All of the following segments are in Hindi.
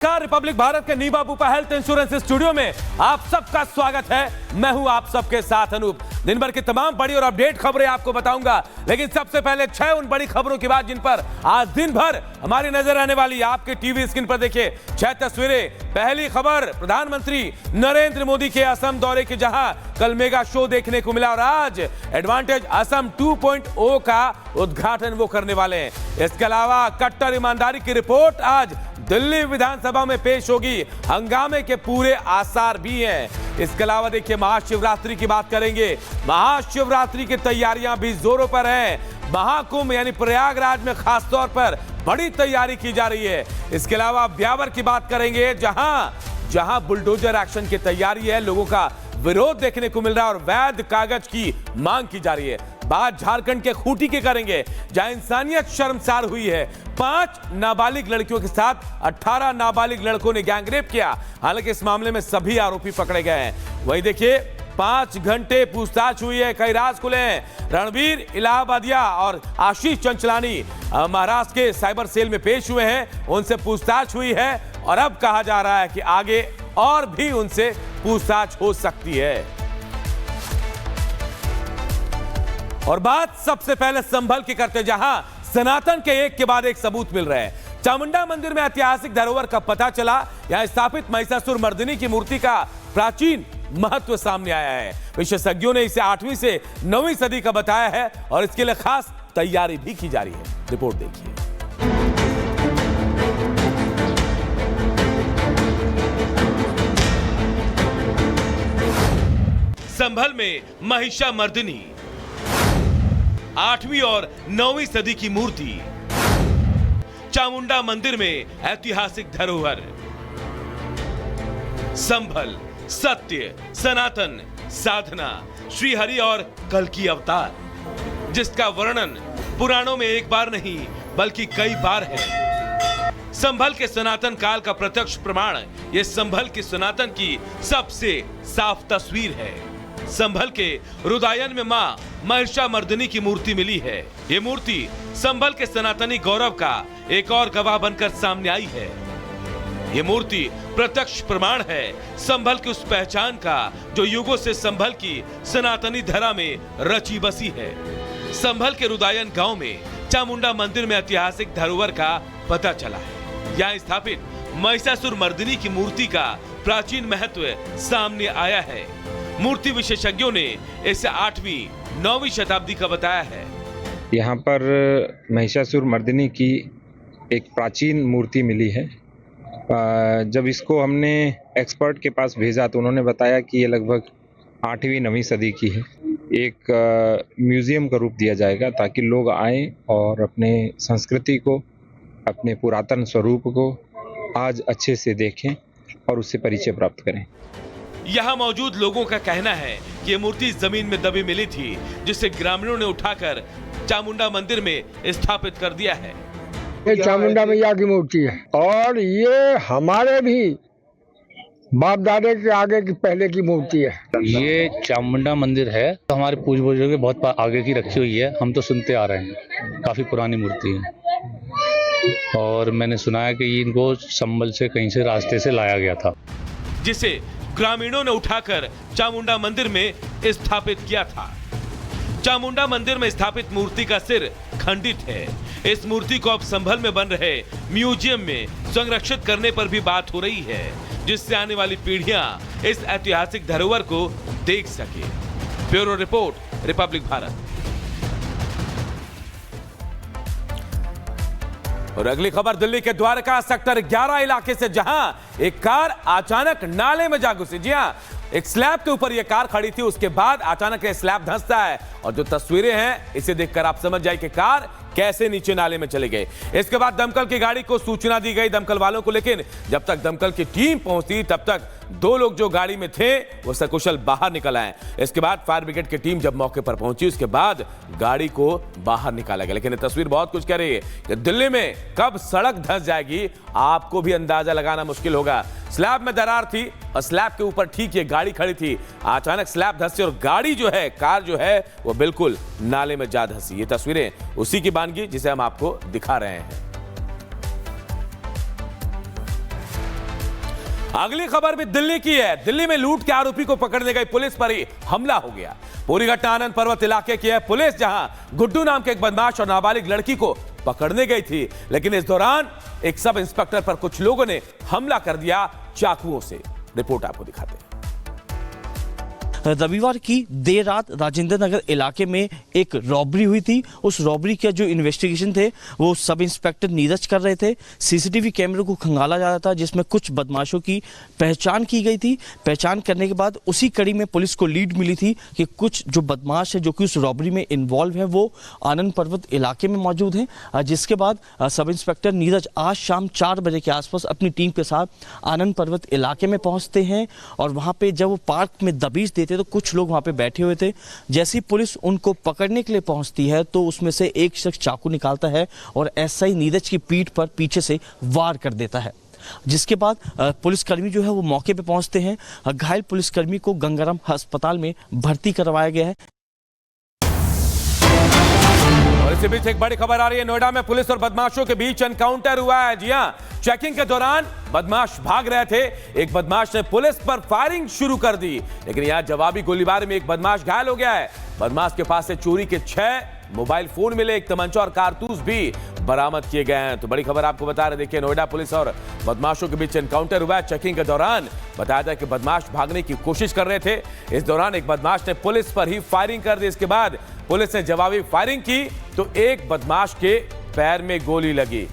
रिपब्लिक भारत के नीबा बुपा हेल्थ इंश्योरेंस स्टूडियो में आप सबका स्वागत है। मैं हूं आप सबके साथ अनूप। दिन भर की तमाम बड़ी और अपडेट खबरें आपको बताऊंगा, लेकिन सबसे पहले 6 उन बड़ी खबरों की बात जिन पर आज दिन भर हमारी नजर आने वाली है। आपके टीवी स्क्रीन पर देखिए 6 तस्वीरें। पहली खबर प्रधानमंत्री नरेंद्र मोदी के असम दौरे की, जहां कल मेगा शो देखने को मिला और आज एडवांटेज असम 2.0 का उद्घाटन वो करने वाले हैं। इसके अलावा कट्टर ईमानदारी की रिपोर्ट आज दिल्ली विधानसभा में पेश होगी। हंगामे के पूरे आसार भी हैं। इसके अलावा देखिए महाशिवरात्रि की बात करेंगे। महाशिवरात्रि की तैयारियां भी जोरों पर हैं। महाकुंभ यानी प्रयागराज में खासतौर पर बड़ी तैयारी की जा रही है। इसके अलावा ब्यावर की बात करेंगे, जहां बुलडोजर एक्शन की तैयारी है, लोगों का विरोध देखने को मिल रहा है और वैध कागज की मांग की जा रही है। बात झारखंड के खूंटी की करेंगे, जहां इंसानियत शर्मसार हुई है। 5 नाबालिग लड़कियों के साथ 18 नाबालिग लड़कों ने गैंगरेप किया। हालांकि इस मामले में सभी आरोपी पकड़े गए हैं। वहीं देखिए 5 घंटे पूछताछ हुई है, कई राज खुले हैं। रणवीर इलाहाबादिया और आशीष चंचलानी महाराष्ट्र के साइबर सेल में पेश हुए हैं, उनसे पूछताछ हुई है और अब कहा जा रहा है कि आगे और भी उनसे पूछताछ हो सकती है। और बात सबसे पहले संभल की करते, जहां सनातन के एक के बाद एक सबूत मिल रहे हैं। चामुंडा मंदिर में ऐतिहासिक धरोहर का पता चला। यहां स्थापित महिषासुर मर्दिनी की मूर्ति का प्राचीन महत्व सामने आया है। विशेषज्ञों ने इसे 8वीं से 9वीं सदी का बताया है और इसके लिए खास तैयारी भी की जा रही है। रिपोर्ट देखिए। संभल में महिषा मर्दिनी 8वीं और 9वीं सदी की मूर्ति। चामुंडा मंदिर में ऐतिहासिक धरोहर। संभल, सत्य, सनातन, साधना, श्रीहरि और कल की अवतार, जिसका वर्णन पुराणों में एक बार नहीं बल्कि कई बार है। संभल के सनातन काल का प्रत्यक्ष प्रमाण यह संभल के सनातन की सबसे साफ तस्वीर है। संभल के रुदायन में मां महिषा मर्दिनी की मूर्ति मिली है। ये मूर्ति संभल के सनातनी गौरव का एक और गवाह बनकर सामने आई है। ये मूर्ति प्रत्यक्ष प्रमाण है संभल की उस पहचान का जो युगों से संभल की सनातनी धरा में रची बसी है। संभल के रुदायन गांव में चामुंडा मंदिर में ऐतिहासिक धरोहर का पता चला है। यहाँ स्थापित महिषासुर मर्दिनी की मूर्ति का प्राचीन महत्व सामने आया है। मूर्ति विशेषज्ञों ने इसे 8वीं 9वीं शताब्दी का बताया है। यहाँ पर महिषासुर मर्दिनी की एक प्राचीन मूर्ति मिली है। जब इसको हमने एक्सपर्ट के पास भेजा तो उन्होंने बताया कि ये लगभग 8वीं 9वीं सदी की है। एक म्यूजियम का रूप दिया जाएगा ताकि लोग आएं और अपने संस्कृति को, अपने पुरातन स्वरूप को आज अच्छे से देखें और उससे परिचय प्राप्त करें। यहाँ मौजूद लोगों का कहना है कि ये मूर्ति जमीन में दबी मिली थी, जिसे ग्रामीणों ने उठाकर चामुंडा मंदिर में स्थापित कर दिया है। ये चामुंडा मैया की मूर्ति है और ये हमारे भी बाप दादे के आगे की पहले की मूर्ति है। ये चामुंडा मंदिर है, तो हमारे पूर्वजों के बहुत आगे की रखी हुई है। हम तो सुनते आ रहे हैं, काफी पुरानी मूर्ति है और मैंने सुना है कि इनको संभल से कहीं से रास्ते से लाया गया था, जिसे ग्रामीणों ने उठाकर चामुंडा मंदिर में स्थापित किया था। चामुंडा मंदिर में स्थापित मूर्ति का सिर खंडित है। इस मूर्ति को अब संभल में बन रहे म्यूजियम में संरक्षित करने पर भी बात हो रही है, जिससे आने वाली पीढ़ियां इस ऐतिहासिक धरोहर को देख सके। Bureau report, Republic Bharat. और अगली खबर दिल्ली के द्वारका सेक्टर 11 इलाके से, जहां एक कार अचानक नाले में जा घुसी। जी हां, एक स्लैब के ऊपर यह कार खड़ी थी, उसके बाद अचानक यह स्लैब धंसता है और जो तस्वीरें हैं इसे देखकर आप समझ जाए कि कार कैसे नीचे नाले में चले गए। इसके बाद दमकल की गाड़ी को सूचना दी गई दमकल वालों को, लेकिन जब तक दमकल की टीम पहुंची तब तक 2 लोग जो गाड़ी में थे वो सकुशल बाहर निकल आए। इसके बाद फायर ब्रिगेड की टीम जब मौके पर पहुंची, उसके बाद गाड़ी को बाहर निकाला गया। लेकिन ये तस्वीर बहुत कुछ कह रही है कि दिल्ली में कब सड़क धंस जाएगी आपको भी अंदाजा लगाना मुश्किल होगा। स्लैब में दरार थी और स्लैब के ऊपर ठीक ये गाड़ी खड़ी थी, अचानक स्लैब धंसी और गाड़ी जो है, कार जो है वो बिल्कुल नाले में जा धंसी। ये तस्वीरें उसी की बानगी जिसे हम आपको दिखा रहे हैं। अगली खबर भी दिल्ली की है। दिल्ली में लूट के आरोपी को पकड़ने गई पुलिस पर ही हमला हो गया। पूरी घटना आनंद पर्वत इलाके की है। पुलिस जहां गुड्डू नाम के एक बदमाश और नाबालिग लड़की को पकड़ने गई थी, लेकिन इस दौरान एक सब इंस्पेक्टर पर कुछ लोगों ने हमला कर दिया चाकुओं से। रिपोर्ट आपको दिखाते हैं। रविवार की देर रात राजेंद्र नगर इलाके में एक रॉबरी हुई थी। उस रॉबरी का जो इन्वेस्टिगेशन थे वो सब इंस्पेक्टर नीरज कर रहे थे। सीसीटीवी कैमरे को खंगाला जा रहा था, जिसमें कुछ बदमाशों की पहचान की गई थी। पहचान करने के बाद उसी कड़ी में पुलिस को लीड मिली थी कि कुछ जो बदमाश है जो कि उस रॉबरी में इन्वॉल्व है वो आनंद पर्वत इलाके में मौजूद हैं। जिसके बाद सब इंस्पेक्टर नीरज आज शाम 4 बजे के आसपास अपनी टीम के साथ आनंद पर्वत इलाके में पहुंचते हैं और वहां पे जब वो पार्क में दबीश देते तो कुछ लोग वहां पे बैठे हुए थे। जैसी पुलिस उनको पकड़ने के लिए पहुंचती है तो उसमें से एक शख्स चाकू निकालता है और एसआई नीरज की पीठ पर पीछे से वार कर देता है, जिसके बाद पुलिसकर्मी जो है वो मौके पे पहुंचते हैं। घायल पुलिसकर्मी को गंगाराम अस्पताल में भर्ती करवाया गया है। और इसी बीच एक बड़ी खबर आ रही है। नोएडा में पुलिस और बदमाशों के बीच एनकाउंटर हुआ है। जी हां, चेकिंग के दौरान बदमाश भाग रहे थे। एक बदमाश ने पुलिस पर फायरिंग शुरू कर दी, लेकिन यहां जवाबी गोलीबारी में एक बदमाश घायल हो गया है। बदमाश के पास से चोरी के 6 मोबाइल फोन मिले, एक तमंचा और कारतूस भी बरामद किए गए हैं। तो बड़ी खबर आपको बता रहे, देखिए नोएडा पुलिस और बदमाशों के बीच एनकाउंटर हुआ है। चेकिंग के दौरान बताया था कि बदमाश भागने की कोशिश कर रहे थे। इस दौरान एक बदमाश ने पुलिस पर ही फायरिंग कर दी। इसके बाद पुलिस ने जवाबी फायरिंग की तो एक बदमाश के पैर में गोली लगी।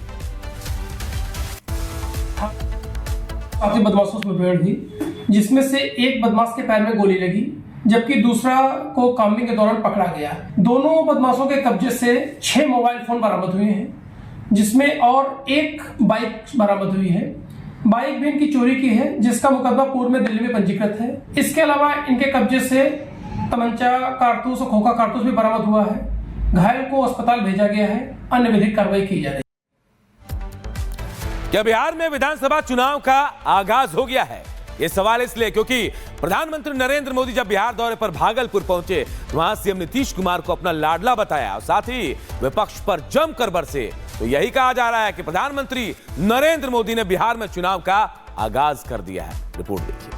काफी बदमाशों से मुठभेड़ हुई, जिसमें से एक बदमाश के पैर में गोली लगी, जबकि दूसरा को काम्बिंग के दौरान पकड़ा गया। दोनों बदमाशों के कब्जे से 6 मोबाइल फोन बरामद हुए हैं, जिसमें और एक बाइक बरामद हुई है। बाइक भी इनकी चोरी की है, जिसका मुकदमा पूर्व में दिल्ली में पंजीकृत है। इसके अलावा इनके कब्जे से तमंचा, कारतूस और खोखा कारतूस भी बरामद हुआ है। घायल को अस्पताल भेजा गया है। अन्य विधिक कार्रवाई की जा रही है। क्या बिहार में विधानसभा चुनाव का आगाज हो गया है? ये सवाल इसलिए क्योंकि प्रधानमंत्री नरेंद्र मोदी जब बिहार दौरे पर भागलपुर पहुंचे तो वहां सीएम नीतीश कुमार को अपना लाडला बताया और साथ ही विपक्ष पर जमकर बरसे। तो यही कहा जा रहा है कि प्रधानमंत्री नरेंद्र मोदी ने बिहार में चुनाव का आगाज कर दिया है। रिपोर्ट देखिए।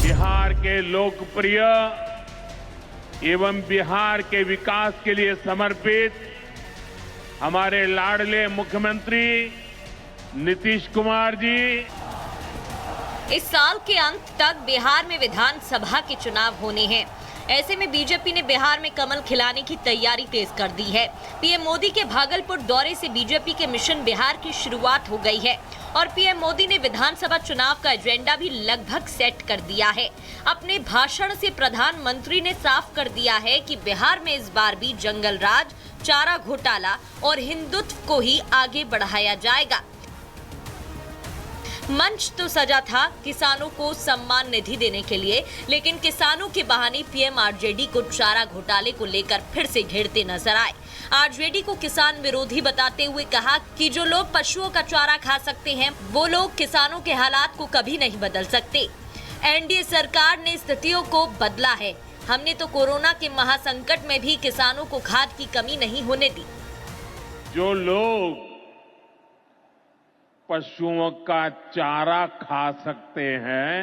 बिहार के लोकप्रिय एवं बिहार के विकास के लिए समर्पित हमारे लाडले मुख्यमंत्री नीतीश कुमार जी इस साल के अंत तक बिहार में विधानसभा के चुनाव होने हैं। ऐसे में बीजेपी ने बिहार में कमल खिलाने की तैयारी तेज कर दी है। पीएम मोदी के भागलपुर दौरे से बीजेपी के मिशन बिहार की शुरुआत हो गई है और पीएम मोदी ने विधानसभा चुनाव का एजेंडा भी लगभग सेट कर दिया है। अपने भाषण से प्रधानमंत्री ने साफ कर दिया है कि बिहार में इस बार भी जंगल राज, चारा घोटाला और हिंदुत्व को ही आगे बढ़ाया जाएगा। मंच तो सजा था किसानों को सम्मान निधि देने के लिए, लेकिन किसानों के बहाने पीएम आरजेडी को चारा घोटाले को लेकर फिर से घेरते नजर आए। आरजेडी को किसान विरोधी बताते हुए कहा कि जो लोग पशुओं का चारा खा सकते हैं वो लोग किसानों के हालात को कभी नहीं बदल सकते। एनडीए सरकार ने स्थितियों को बदला है। हमने तो कोरोना के महासंकट में भी किसानों को खाद की कमी नहीं होने दी। जो लोग पशुओं का चारा खा सकते हैं